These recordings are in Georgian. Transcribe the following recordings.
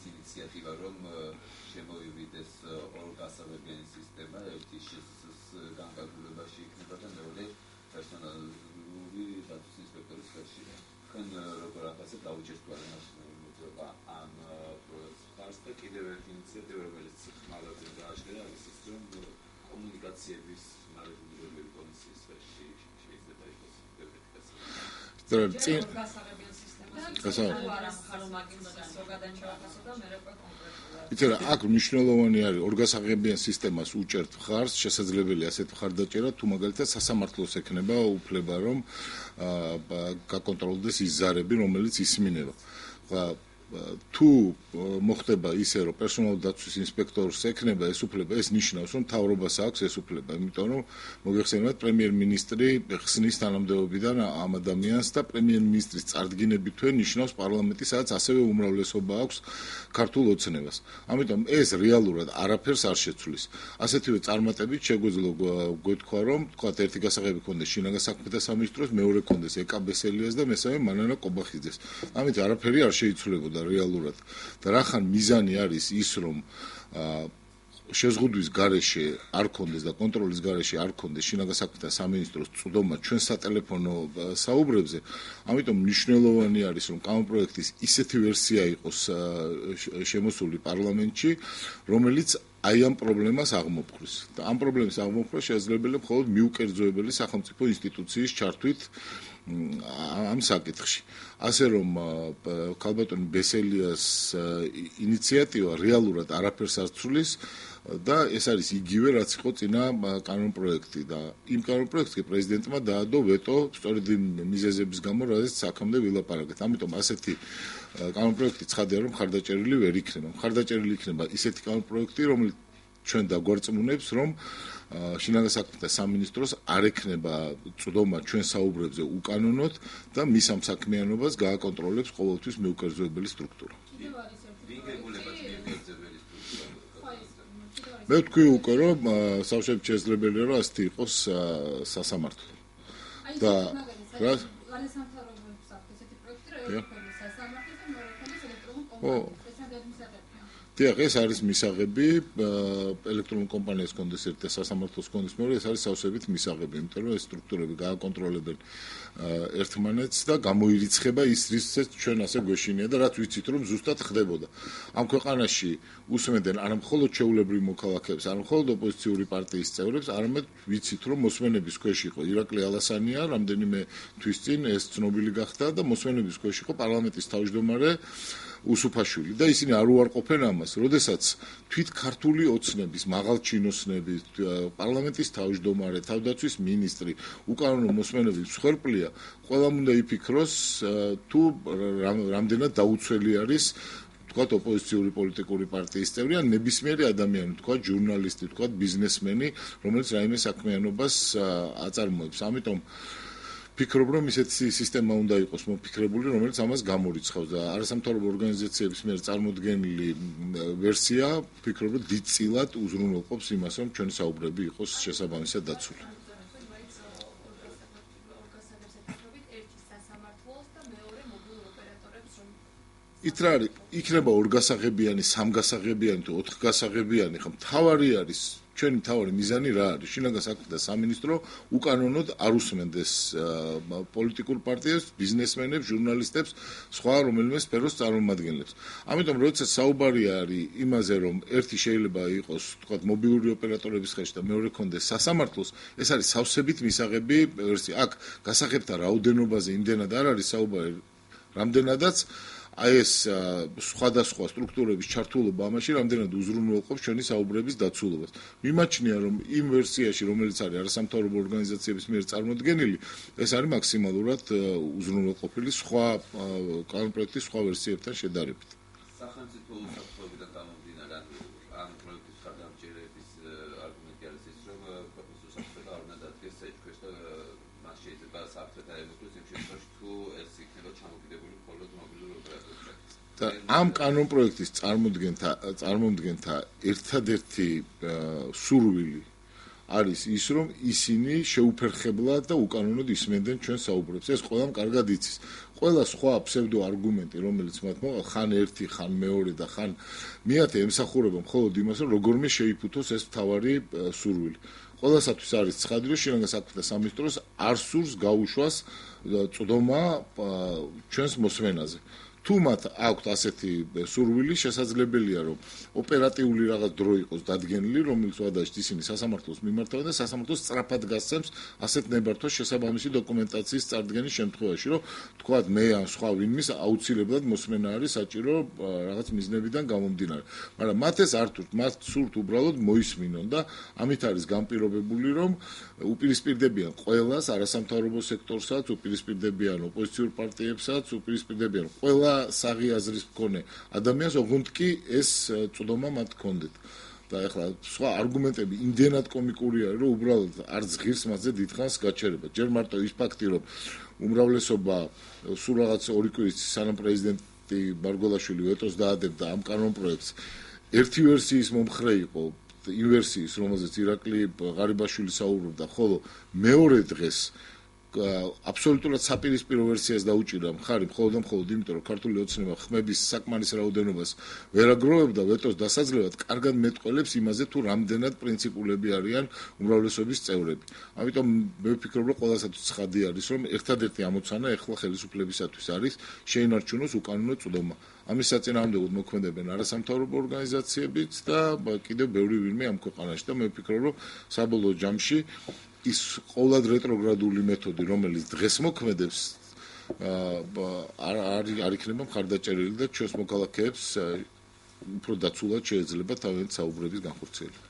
ინიციატივა რომ შემოივიდეს ორ გასაღებიანი სისტემა ერთის განკარგულებაში იქნება და მეორე პერსონალური დაცვის ინსპექტორის ხელში. თქვენ როგორ ახასიათებთ დაუჭირთვა ამ პროექტს და კიდევ ერთი ინიციატივა რომელიც ხმალათზე გააჩნია არის ის რომ კომუნიკაციების მარკეტინგის კომისიის სფეროში შეიძლება იყოს იცი რა აქ მნიშვნელოვანი არის ორგასაღებიან სისტემას უჭერთ მხარს შესაძლებელია ასეთ მხარდაჭერა თუ მაგალითად სასამართლოს ექნება უფლება რომ გაკონტროლდეს ის ზარები რომელიც ისმინება თუ მოხდება ისე რომ პერსონალური დაცვის ინსპექტორს ექნება ეს უფლება ეს ნიშნავს რომ მთავრობას აქვს ეს უფლება იმიტომ რომ მოგეხსენებათ პრემიერ-მინისტრი ხსნის თანამდებობიდან ამ ადამიანს და პრემიერ-მინისტრის წარდგინებითვე ნიშნავს პარლამენტი სადაც ასევე უმრავლესობა აქვს ქართულ ოცნებას ამიტომ ეს რეალურად არაფერს არ შეცვლის ასეთივე წარმატებით შეგვეძლო გვეთქვა რომ თქვათ ერთი გასაღები ქონდეს შინაგან საქმეთა სამინისტროს მეორე ქონდეს ეკაბესელიას და მესამე მანანა კობახიძეს ამით არაფერი არ შეიცვლებოდა რეალურად და რახან მიზანი არის ის რომ შეზღუდვის გარეშე არ ქონდეს და კონტროლის გარეშე არ ქონდეს შინაგან საქმეთა სამინისტროს წვდომა ჩვენ სატელეფონო საუბრებზე ამიტომ მნიშვნელოვანი არის რომ კანონპროექტის ისეთი ვერსია იყოს შემოსული პარლამენტში რომელიც აი ამ პრობლემას აღმოფხვის და ამ პრობლემის აღმოფხვა შესაძლებელია მხოლოდ მიუკერძოებელი სახელმწიფო ინსტიტუციის ჩართვით ამ საკითხში ასე რომ ქალბატონ ბესელიას ინიციატივა რეალურად არაფერს არ ცვლის და ეს არის იგივე რაც იყო წინა კანონპროექტი და იმ კანონპროექტში პრეზიდენტმა დაადო ვეტო სწორედ იმ მიზეზების გამო რადგან აქამდე ვილაპარაკეთ ამიტომ ასეთი კანონპროექტი ცხადია რომ მხარდაჭერილი ვერ იქნება მხარდაჭერილი იქნება ისეთი კანონპროექტი რომელიც ჩვენ დაგვარწმუნებს რომ შინაგან საქმეთა სამინისტროს არ ექნება წვდომა ჩვენ საუბრებზე უკანონოდ და მის ამ საქმიანობას გააკონტროლებს ყოველთვის მიუკერძოებელი სტრუქტურა. მე ვთქვი უკვე რომ სავსებით შესაძლებელია რომ ასეთი იყოს სასამართლო. და რა დიახ, ეს არის მისაღები ელექტრონულ კომპანიას კონდეს ერთ და სასამართლოს კონდეს მეორე, ეს არის სავსებით მისაღები, იმიტომ რომ ეს სტრუქტურები გააკონტროლებენ ერთმანეთს და გამოირიცხება ის რისკიც ჩვენ ასე გვეშინია და რაც ვიცით რომ ზუსტად ხდებოდა. ამ ქვეყანაში უსმენდნენ არა მხოლოდ ჩვეულებრივ მოქალაქეებს, არა მხოლოდ ოპოზიციური პარტიის წევრებს, არამედ ვიცით რომ მოსმენების ქვეშ იყო ირაკლი ალასანია, რამდენიმე თვის წინ ეს ცნობილი გახდა და მოსმენების ქვეშ იყო პარლამენტის თავმჯდომარე უსუფაშვილი და ისინი არ უარყოფენ ამას, როდესაც თვით ქართული ოცნების, მაღალჩინოსნები, პარლამენტის თავმჯდომარე, თავდაცვის მინისტრი, უკანონო მოსმენების მსხვერპლია, ყველამ უნდა იფიქროს თუ რამდენად დაუცველი არის თქვათ ოპოზიციური პოლიტიკური პარტიის წევრი ან ნებისმიერი ადამიანი, თქვათ ჟურნალისტი, თქვათ ბიზნესმენი, რომელიც რაიმე საქმიანობას აწარმოებს. ამიტომ ფიქრობ რომ ისეთი სისტემა უნდა იყოს მოფიქრებული, რომელიც ამას გამორიცხავს და არასამთავრობო ორგანიზაციების მიერ წარმოდგენილი ვერსია ფიქრობ რომ დიდწილად უზრუნველყოფს იმას, რომ ჩვენი საუბრები იყოს შესაბამისად დაცული. ით რა არის, იქნება ორგასაღებიანი, სამგასაღებიანი თუ ოთხგასაღებიანი, ხა მთავარი არის ჩვენი მთავარი მიზანი რა არის? შინაგან საქმეთა სამინისტრო უკანონოდ არ უსმენდეს პოლიტიკურ პარტიებს, ბიზნესმენებს, ჟურნალისტებს, სხვა რომელიმე სფეროს წარმომადგენლებს. ამიტომ როდესაც საუბარი არის იმაზე, რომ ერთი შეიძლება იყოს, თქვათ, მობილური ოპერატორების ხელში და მეორე კონდეს სასამართლოს, ეს არის სავსებით მისაღები ვერსია. აქ გასაღებთა რაოდენობაზე იმდენად არ არის საუბარი, რამდენადაც აი ეს სხვადასხვა სტრუქტურების ჩართულობა ამაში რამდენად უზრუნველყოფს ჩვენი საუბრების დაცულობას. მიმაჩნია რომ იმ ვერსიაში რომელიც არის არასამთავრობო ორგანიზაციების მიერ წარმოდგენილი, ეს არის მაქსიმალურად უზრუნველყოფილი სხვა კანონპროექტის სხვა ვერსიებთან შედარებით. სახელმწიფო უსაფრთხოებიდან გამომდინარე ამ პროექტის ხარდამჭერების არგუმენტი არის ის რომ პროფესორ საფრთხე არ უნდა დადგეს ეჭქვეშ და მას შეიძლება საფრთხე დაემუქროს იმ შემთხვევაში თუ ეს იქნება ჩამოკიდებული მხოლოდ მობილურ ოპერატორებში. ამ კანონპროექტის წარმოდგენთა ერთადერთი სურვილი არის ის, რომ ისინი შეუფერხებლად და უკანონოდ ისმენდნენ ჩვენს საუბრებს. ეს ყველამ კარგად იცის. ყველა სხვა ფსევდო არგუმენტი, რომელიც მათ მოყვა, ხან ერთი, ხან მეორე და ხან მეათე ემსახურება მხოლოდ იმას, რომ როგორმე შეიფუთოს ეს მთავარი სურვილი. ყველასათვის არის ცხადი, რომ შინაგან საქმეთა სამინისტროს არ სურს გაუშვას წვდომა ჩვენს მოსმენაზე. თუ მათ აქვთ ასეთი სურვილი, შესაძლებელია, რომ ოპერატიული რაღაც დრო იყოს დადგენილი, რომელიც ვადაშთ ისინი სასამართლოს მიმართავენ და სასამართლოს სწრაფად გასცემს ასეთ ნებართვას შესაბამისი დოკუმენტაციის წარდგენის შემთხვევაში, რომ თქვათ მე ან სხვა ვინმის აუცილებლად მოსმენა არის საჭირო რაღაც მიზნებიდან გამომდინარე. მაგრამ მათ ეს არ თურთ, მათ სურთ უბრალოდ მოისმინონ და ამით არის განპირობებული, რომ უპირისპირდებიან ყველას, არასამთავრობო სექტორსაც, უპირისპირდებიან ოპოზიციურ პარტიებსაც, უპირისპირდებიან ყველა საღი აზრის მქონე ადამიანს, ოღონდ კი ეს წვდომა მათ ჰქონდეთ. და ეხლა სხვა არგუმენტები იმდენად კომიკური არის, რომ უბრალოდ არც ღირს მასზე დიდხანს გაჩერება. ჯერ მარტო ის ფაქტი, რომ უმრავლესობა სულ რაღაც 2 კვირის სანამ პრეზიდენტი მარგველაშვილი ვეტოს დაადებდა ამ კანონპროექტს, ერთი ვერსიის მომხრე იყო, იმ ვერსიის, რომელზეც ირაკლი ღარიბაშვილი საუბრობდა, ხოლო მეორე დღეს აბსოლუტურად საპირისპირო ვერსიას დაუჭირდა მხარი მხოლოდ და მხოლოდ იმიტომ, რომ ქართული ოცნება ხმების საკმარის რაოდენობას ვერ აგროვებდა ვეტოს დასაძლევად, კარგად მეტყველებს იმაზე, თუ რამდენად პრინციპულები არიან უმრავლესობის წევრები. ამიტომ მე ვფიქრობ, რომ ყველასათვის ცხადი არის, რომ ერთადერთი ამოცანა ეხლა ხელისუფლებისათვის არის შეინარჩუნოს უკანონო წვდომა. ამის საწინააღმდეგოდ მოქმედებენ არასამთავრობო ორგანიზაციებიც და კიდევ ბევრი ვინმე ამ ქვეყანაში და მე ვფიქრობ, რომ საბოლოო ჯამში ის ყოვლად რეტროგრადული მეთოდი, რომელიც დღეს მოქმედებს, არ იქნება მხარდაჭერილი და ჩვენს მოქალაქეებს უფრო დაცულად შეიძლება თავიანთი საუბრების განხორციელება.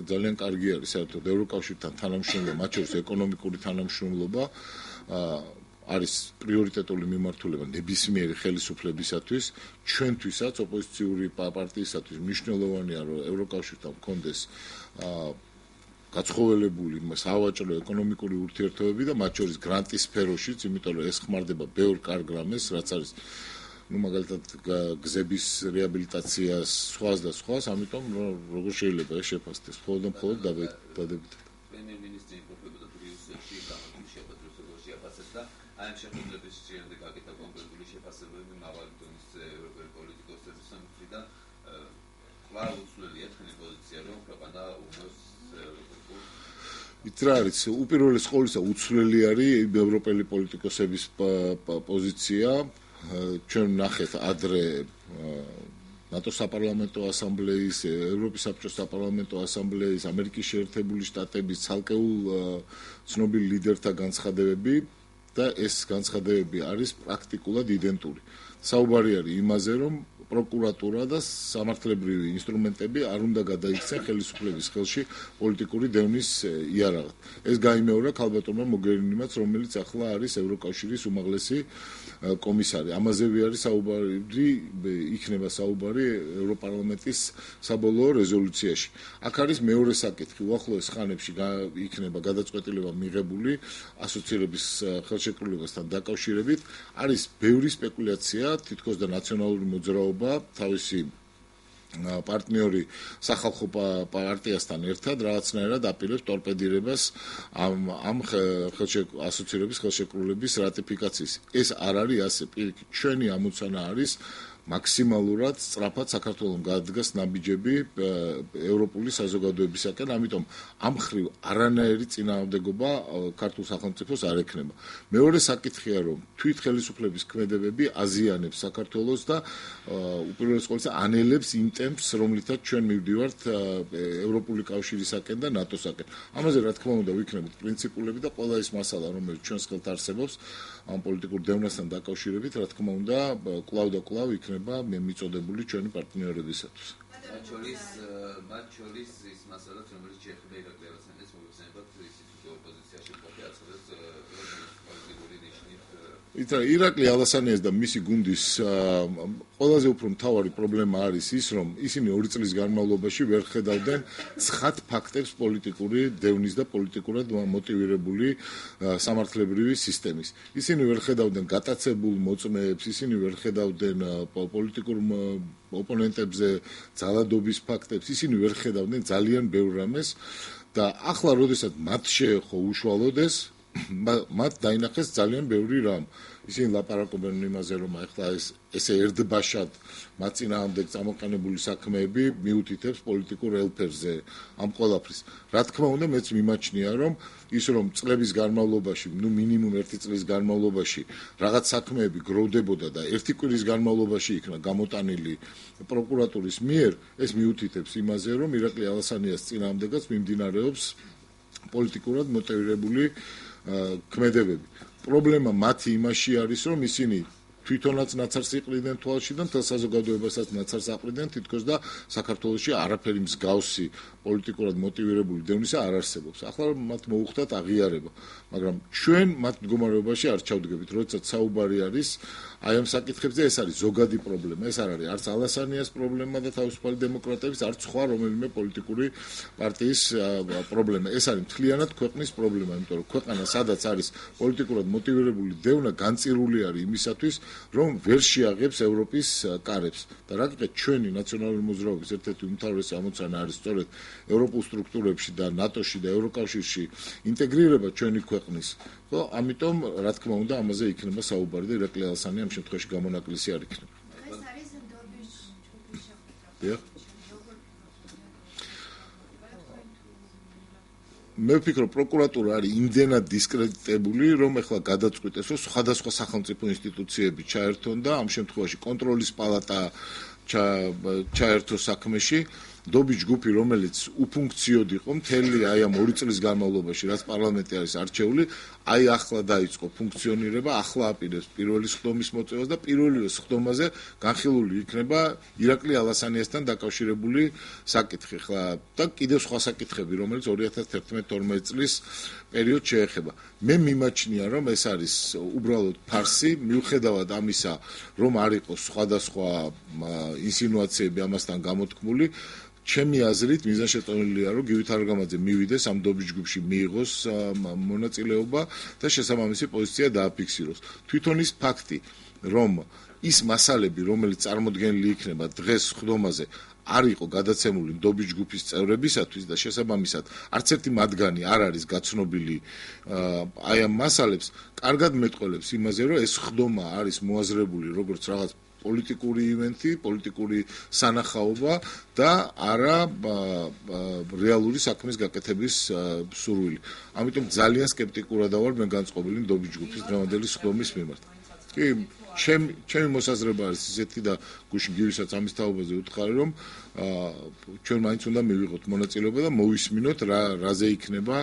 ძალიან კარგი არის საერთოდ ევროკავშირთან თანამშრომლობა, მათ შორის ეკონომიკური თანამშრომლობა არის პრიორიტეტული მიმართულება ნებისმიერი ხელისუფლებისათვის, ჩვენთვისაც, ოპოზიციური პარტიისათვის მნიშვნელოვანია, რომ ევროკავშირთან მქონდეს გაცხოველებული სავაჭრო ეკონომიკური ურთიერთობები და მათ შორის გრანტის სფეროშიც, იმიტომ რომ ეს ხმარდება ბევრ კარგ რამეს, რაც არის მაგალითად გზების რეაბილიტაციას, სხვას და სხვას, ამიტომ როგორ შეიძლება ეს შეფასდეს, მხოლოდ და მხოლოდ დადებითად. პრემიერ-მინისტრი იმყოფებოდა ბრიუსელში, გამართული შეხვედრებს როგორ შეაფასებს და ამ შეხვედრების შემდეგ აკეთა კონკრეტული შეფასებები მაღალი დონის ევროპელი პოლიტიკოსების მხრიდან კვლავ უცვლელია თქვენი პოზიცია, რომ ქვეყანა უნოს იცი რა არის, უპირველეს ყოვლისა უცვლელი არის ევროპელი პოლიტიკოსების პოზიცია. ჩვენ ნახეთ ადრე ნატოს საპარლამენტო ასამბლეის, ევროპის საბჭოს საპარლამენტო ასამბლეის, ამერიკის შეერთებული შტატების ცალკეულ ცნობილ ლიდერთა განცხადებები და ეს განცხადებები არის პრაქტიკულად იდენტური. საუბარი არის იმაზე, რომ პროკურატურა და სამართლებრივი ინსტრუმენტები არ უნდა გადაიქცენ ხელისუფლების ხელში პოლიტიკური დევნის იარაღად. ეს გაიმეორა ქალბატონმა მოგერინიმაც, რომელიც ახლა არის ევროკავშირის უმაღლესი კომისარი. ამაზევი არის საუბარი, იქნება საუბარი ევროპარლამენტის საბოლოო რეზოლუციაში. აქ არის მეორე საკითხი, უახლოეს ხანებში იქნება გადაწყვეტილება მიღებული ასოცირების ხელშეკრულებასთან დაკავშირებით. არის ბევრი სპეკულაცია, თითქოს და ნაციონალური მოძრაობა თავისი პარტნიორი სახალხო პარტიასთან ერთად რაღაცნაირად აპირებს ტორპედირებას ამ ასოცირების ხელშეკრულების რატიფიკაციის. ეს არ არის ასე. ჩვენი ამოცანა არის მაქსიმალურად სწრაფად საქართველოს გადადგას ნაბიჯები ევროპული საზოგადოებისაკენ, ამიტომ ამ ხრივ არანაირი წინააღმდეგობა ქართულ სახელმწიფოს არ ექნება. მეორე საკითხია, რომ თვით ხელისუფლების ქმედებები აზიანებს საქართველოს და უპირველეს ყოვლისა ანელებს იმ ტემპს, რომლითაც ჩვენ მივდივართ ევროპული კავშირისაკენ და ნატოსაკენ. ამაზე რა თქმა უნდა ვიქნებით პრინციპულები და ყველა ის მასალა, რომელიც ჩვენს ხელთ არსებობს ამ პოლიტიკურ დევნასთან დაკავშირებით, რა თქმა უნდა, კვლავ და კვლავ იქნება მიწოდებული ჩვენი პარტნიორებისათვის. მათ შორის ის მასალაც, რომელიც შეეხება ირაკლი ავაციანეს მოგეხსენებათ, ისიც ოპოზიციაში მყოფი აცხადებს პოლიტიკური ნიშნით ირაკლი ალასანიას და მისი გუნდის ყველაზე უფრო მთავარი პრობლემა არის ის, რომ ისინი 2 წლის განმავლობაში ვერ ხედავდნენ ცხად ფაქტებს პოლიტიკური დევნის და პოლიტიკურად მოტივირებული სამართლებრივი სისტემის. ისინი ვერ ხედავდნენ გატაცებულ მოწმეებს, ისინი ვერ ხედავდნენ პოლიტიკურ ოპონენტებზე ძალადობის ფაქტებს, ისინი ვერ ხედავდნენ ძალიან ბევრ რამეს და ახლა როდესაც მათ შეეხო უშუალოდ მათ დაინახეს ძალიან ბევრი რამ. ისინი ლაპარაკობენ იმაზე, რომ ახლა ესე ერთბაშად მათ წინააღმდეგ წამოყენებული საქმეები მიუთითებს პოლიტიკურ ელფერზე ამ ყველაფრის. რა თქმა უნდა, მეც მიმაჩნია, რომ ის რომ წლების განმავლობაში, მინიმუმ 1 წლის განმავლობაში რაღაც საქმეები გროვდებოდა და 1 კვირის განმავლობაში იქნა გამოტანილი პროკურატურის მიერ, ეს მიუთითებს იმაზე, რომ ირაკლი ალასანიას წინააღმდეგაც მიმდინარეობს პოლიტიკურად მოტივირებული ქმედებები. პრობლემა მათი იმაში არის, რომ ისინი თვითონაც ნაცარს იყრიდნენ თვალში და მთელ საზოგადოებასაც ნაცარს აყრიდნენ, თითქოს და საქართველოში არაფერი მსგავსი პოლიტიკურად მოტივირებული დევნისა არ არსებობს. ახლა მათ მოუხდათ აღიარება, მაგრამ ჩვენ მათ მდგომარეობაში არ ჩავდგებით, როდესაც საუბარი არის აი ამ საკითხებზე, ეს არის ზოგადი პრობლემა, ეს არ არის არც ალასანიას პრობლემა და თავისუფალი დემოკრატების, არც სხვა რომელიმე პოლიტიკური პარტიის პრობლემა. ეს არის მთლიანად ქვეყნის პრობლემა, იმიტომ რომ ქვეყანა სადაც არის პოლიტიკურად მოტივირებული დევნა, განწირული არის იმისათვის, რომ ვერ შეაღებს ევროპის კარებს. და რა გიყეთ, ჩვენი ნაციონალური მოძრაობის ერთ-ერთი უმთავრესი ამოცანა არის სწორედ ევროპულ სტრუქტურებში და ნატოში და ევროკავშირში ინტეგრირება ჩვენი ქვეყნის. ხო, ამიტომ რა თქმა უნდა ამაზე იქნება საუბარი და ირაკლი ალასანი ამ შემთხვევაში გამონაკლისი არ იქნება. ეს არის ნდობის ჯგუფის შეხვედრა. მე ვფიქრობ, პროკურატურა არის იმდენად დისკრედიტებული, რომ ეხლა გადაწყვიტეს, რომ სხვადასხვა სახელმწიფო ინსტიტუციები ჩაერთონ და ამ შემთხვევაში კონტროლის პალატა ჩაერთო საქმეში. ნდობის ჯგუფი, რომელიც უფუნქციოდ იყო მთელი აი ამ 2 წლის განმავლობაში, რაც პარლამენტი არის არჩეული, აი ახლა დაიწყო ფუნქციონირება, ახლა აპირებს პირველი სხდომის მოწევას და პირველივე სხდომაზე განხილული იქნება ირაკლი ალასანიასთან დაკავშირებული საკითხი. ხლა და კიდევ სხვა საკითხები, რომელიც 2011-12 წლის პერიოდს შეეხება. მე მიმაჩნია, რომ ეს არის უბრალოდ ფარსი, მიუხედავად ამისა, რომ არ იყოს სხვადასხვა ინსინუაციები ამასთან გამოთქმული. ჩემი აზრით მიზანშეწონილია, რომ გივით არგამაძე მივიდეს ამ ნდობის ჯგუფში, მიიღოს მონაწილეობა და შესაბამისი პოზიცია დააფიქსიროს. თვითონ ის ფაქტი, რომ ის მასალები, რომელიც წარმოდგენილი იქნება დღეს სხდომაზე, არ იყო გადაცემული ნდობის ჯგუფის წევრებისათვის და შესაბამისად არც ერთი მათგანი არ არის გაცნობილი აი ამ მასალებს, კარგად მეტყველებს იმაზე, რომ ეს სხდომა არის მოაზრებული როგორც რაღაც პოლიტიკური ივენთი, პოლიტიკური სანახაობა და არა რეალური საქმის გაკეთების სურვილი. ამიტომ ძალიან სკეპტიკურად ვარ მე განწყობილი ნდობის ჯგუფის დღევანდელი სხდომის მიმართ. კი, ჩემი მოსაზრება არის ისეთი და გუშინ გივისაც ამის თაობაზე ვუთხარი, რომ ჩვენ მაინც უნდა მივიღოთ მონაწილეობა და მოვისმინოთ რაზე იქნება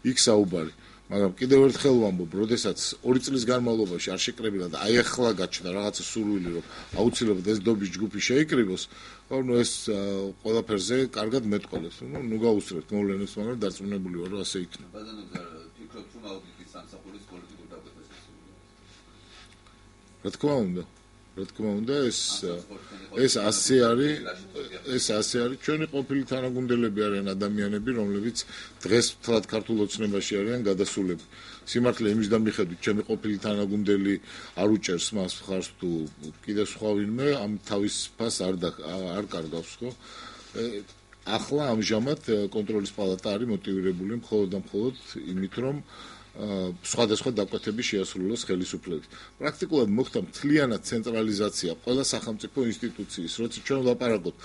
იქ საუბარი. მაგრამ კიდევ ერთხელ ვამბობ, როდესაც 2 წლის განმავლობაში არ შეკრებილა და აი ახლა გაჩნდა რაღაცა სურვილი, რომ აუცილებლად ეს ნდობის ჯგუფი შეიკრიბოს, ხო, ეს ყველაფერზე კარგად მეტყველებს. ნუ გაუსწრებთ მოვლენებს, მაგრამ დარწმუნებული ვარ, რომ ასე იქნება. ბატონო, ფიქრობთ, რომ აუდიტის სამსახურის პოლიტიკურ დაკვეთას რა თქმა უნდა, ეს ასე არის, ჩვენი ყოფილი თანაგუნდელები არიან ადამიანები, რომლებიც დღეს მთლად ქართულ ოცნებაში არიან გადასულები. სიმართლე იმის და მიხედვით, ჩემი ყოფილი თანაგუნდელი არ უჭერს მას მხარს თუ კიდევ სხვა ვინმე ამ თავის ფას არ კარგავს, ხო? ახლა ამჟამად კონტროლის პალატა არის მოტივირებული მხოლოდ და მხოლოდ იმით, რომ სხვადასხვა დაკვეთები შეასრულოს ხელისუფლების. პრაქტიკულად მოხდა მთლიანად ცენტრალიზაცია ყველა სახელმწიფო ინსტიტუციის, როცა ჩვენ ვლაპარაკობთ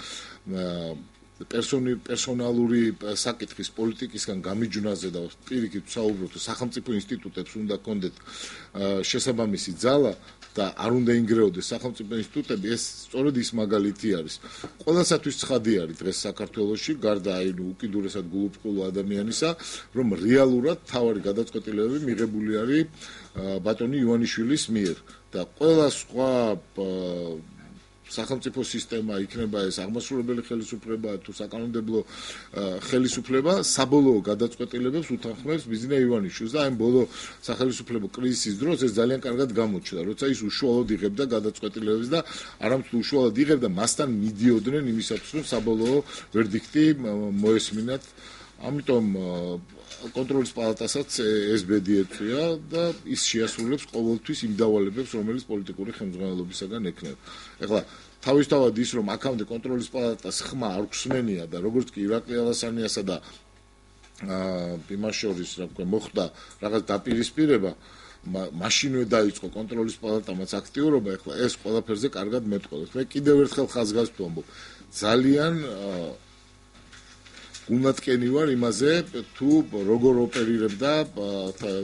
პერსონალური საკითხის პოლიტიკისგან გამიჯვნაზე და პირიქით ვსაუბრობთ, სახელმწიფო ინსტიტუტებს უნდა კონდეთ შესაბამისი ძალა და არ უნდა ინგრეოდეს სახელმწიფო ინსტიტუტები, ეს სწორედ ის მაგალითი არის. ყველასათვის ცხადი არის დღეს საქართველოში, გარდა აი უკიდურესად გულუბრყვილო ადამიანისა, რომ რეალურად თავარი გადაწყვეტილებები მიღებული არის ბატონი ივანიშვილის მიერ და ყველა სხვა სახელმწიფო სისტემა, იქნება ეს აღმასრულებელი ხელისუფლება თუ საკანონმდებლო ხელისუფლება საბოლოო გადაწყვეტილებებს უთანხმებს ბიზნე ივანიშვილს და ამ ბოლო სახელისუფლებო კრიზისის დროს ეს ძალიან კარგად გამოჩნდა, როცა ის უშუალოდ იღებდა გადაწყვეტილებებს და არამედ უშუალოდ იღებდა, მასთან მიდიოდნენ იმისათვის, რომ საბოლოო ვერდიქტი მოესმინათ. ამიტომ კონტროლის პალატასაც ეს ბედი ეწვია და ის შეასრულებს ყოველთვის იმ დავალებებს, რომელიც პოლიტიკური ხელმძღვანელობისაგან ექნება. ეხლა თავისთავად ის, რომ აქამდე კონტროლის პალატას ხმა არ გვსმენია და როგორც კი ირაკლი ალასანიასა და იმას შორის, რა ვქვია, მოხდა რაღაც დაპირისპირება, მაშინვე დაიწყო კონტროლის პალატამაც აქტიურობა, ეხლა ეს ყველაფერზე კარგად მეტყველებს. მე კიდევ ერთხელ ხაზგასთ ვამბობ, ძალიან გულნათკენი ვარ იმაზე, თუ როგორ ოპერირებდა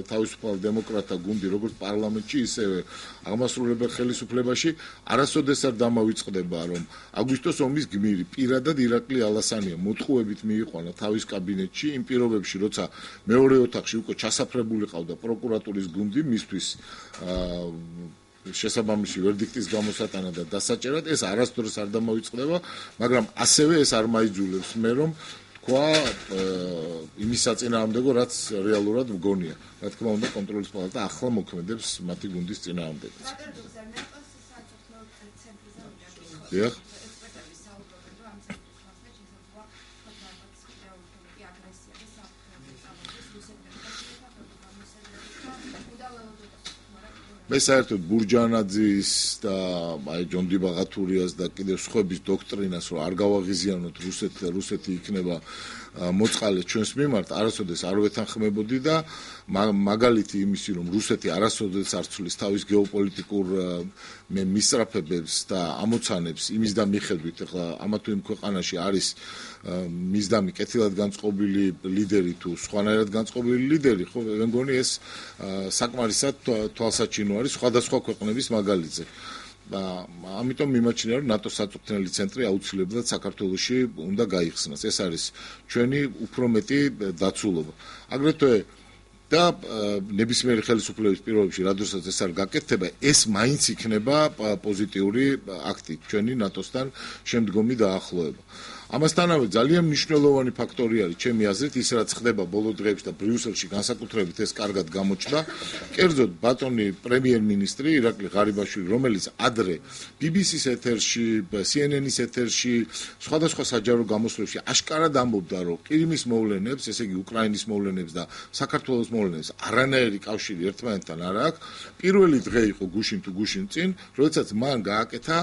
თავისუფალ დემოკრატთა გუნდი, როგორც პარლამენტში, ისევე აღმასრულებელ ხელისუფლებაში, არასოდეს არ დამავიწყდება, რომ აგვისტოს ომის გმირი პირადად ირაკლი ალასანია მოტყუებით მიიყვანა თავის კაბინეტში, იმ პირობებში, როცა მეორე ოთახში უკვე ჩასაფრებული ყავდა პროკურატურის გუნდი მისთვის შესაბამისი ვერდიქტის გამოსატანა და დასაჭერად, ეს არასდროს არ დამავიწყდება, მაგრამ ასევე ეს არ მაიძულებს მე, რომ თქვა იმის საწინააღმდეგო, რაც რეალურად მგონია. რა თქმა უნდა, კონტროლის პალატა ახლა მოქმედებს მათი გუნდის წინააღმდეგაც. დიახ. მე საერთოდ ბურჯანაძის და აი ჯონდი ბაღათურიას და კიდევ სხვების დოქტრინას რომ არ გავაღიზიანოთ რუსეთი იქნება მოწყალე ჩვენს მიმართ არასოდეს არ ვეთანხმებოდი და მაგალითი იმისი რომ რუსეთი არასოდეს არ ცვლის თავის გეოპოლიტიკურ მისწრაფებებს და ამოცანებს იმის და მიხედვით ახლა ამა თუ იმ ქვეყანაში არის მისდამი კეთილად განწყობილი ლიდერი თუ სხვანაირად განწყობილი ლიდერი ხო მე მგონი ეს საკმარისად თვალსაჩინო არის სხვადასხვა ქვეყნების მაგალითზე ამიტომ მიმაჩნია რომ ნატოს საწვრთნელი ცენტრი აუცილებლად საქართველოში უნდა გაიხსნას ეს არის ჩვენი უფრო მეტი დაცულობა აგრეთვე და ნებისმიერი ხელისუფლების პირობებში რადგანაც ეს არ გაკეთდება ეს მაინც იქნება პოზიტიური აქტი ჩვენი ნატოსთან შემდგომი დაახლოება ამასთანავე ძალიან მნიშვნელოვანი ფაქტორი არის ჩემი აზრით ის რაც ხდება ბოლო დღეებში და ბრიუსელში განსაკუთრებით ეს კარგად გამოჩნდა კერძოდ ბატონი პრემიერ-მინისტრი ირაკლი ღარიბაშვილი რომელიც ადრე BBC-ის ეთერში CNN-ის ეთერში სხვადასხვა საჯარო გამოსვლებში აშკარად ამბობდა რომ ყირიმის მოვლენებს ესე იგი უკრაინის მოვლენებს და საქართველოს მოვლენებს არანაირი კავშირი ერთმანეთთან არ აქვს პირველი დღე იყო გუშინ თუ გუშინ წინ როდესაც მან გააკეთა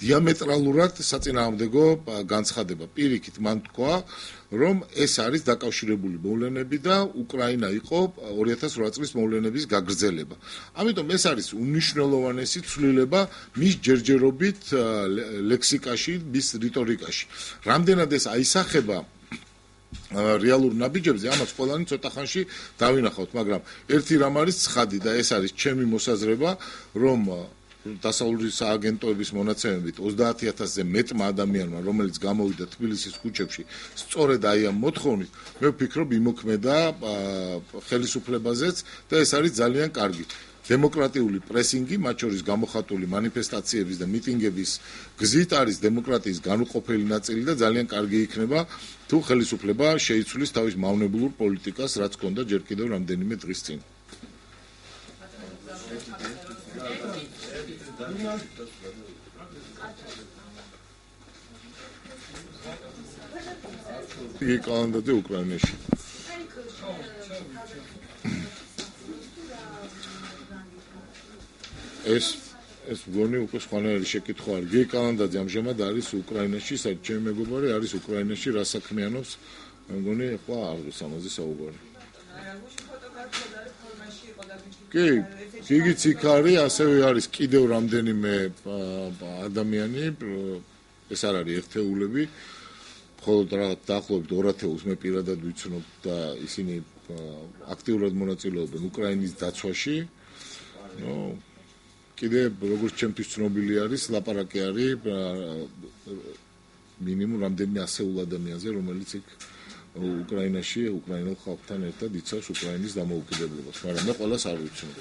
დიამეტრალურად საწინააღმდეგო განცხადება. პირიქით მან თქვა, რომ ეს არის დაკავშირებული მოვლენები და უკრაინა იყო 2008 წლის მოვლენების გაგრძელება. ამიტომ ეს არის უნიშნელოვანესი ცვლილება მის ჯერჯერობით ლექსიკაში, მის რიტორიკაში. რამდენად ეს აისახება რეალურ ნაბიჯებზე, ამას ყველანი ცოტა ხანში დავინახავთ, მაგრამ ერთი რამ არის ცხადი და ეს არის ჩემი მოსაზრება, რომ დასავლური სააგენტოების მონაცემებით 30000-ზე მეტმა ადამიანმა, რომელიც გამოვიდა თბილისის ქუჩებში, სწორედ აი ამ მოთხოვნით, მე ვფიქრობ, იმოქმედა ხელისუფლებაზეც და ეს არის ძალიან კარგი. დემოკრატიული პრესინგი, მათ შორის გამოხატული მანიფესტაციების და მიტინგების გზით არის დემოკრატიის განუყოფელი ნაწილი და ძალიან კარგი იქნება, თუ ხელისუფლება შეიცვლის თავის მავნებლურ პოლიტიკას, რაც ჰქონდა ჯერ კიდევ რამდენიმე დღის წინ. იგი კალანდაძე უკრაინაში. ეს მგონი უკვე სხვანაირი შეკითხვა არის. გი კალანდაძე ამჟამად არის უკრაინაში, ჩემი მეგობარი არის უკრაინაში, რა საქმიანობს, მე მგონი ახლა არ არის ამაზე საუბარი. კი, გიგიც იქ არის, ასევე არის კიდევ რამდენიმე ადამიანი, ეს არ არის ერთეულები, მხოლოდ დაახლოებით 200-ს მე პირადად ვიცნობ და ისინი აქტიურად მონაწილეობენ უკრაინის დაცვაში. კიდევ როგორც ჩემთვის ცნობილი არის, ლაპარაკი არის მინიმუმ რამდენიმე ასეულ ადამიანზე, რომელიც იქ უკრაინაში უკრაინელ ხალხთან ერთად იცავს უკრაინის დამოუკიდებლობას, მაგრამ მე ყველას არ ვიცნობ.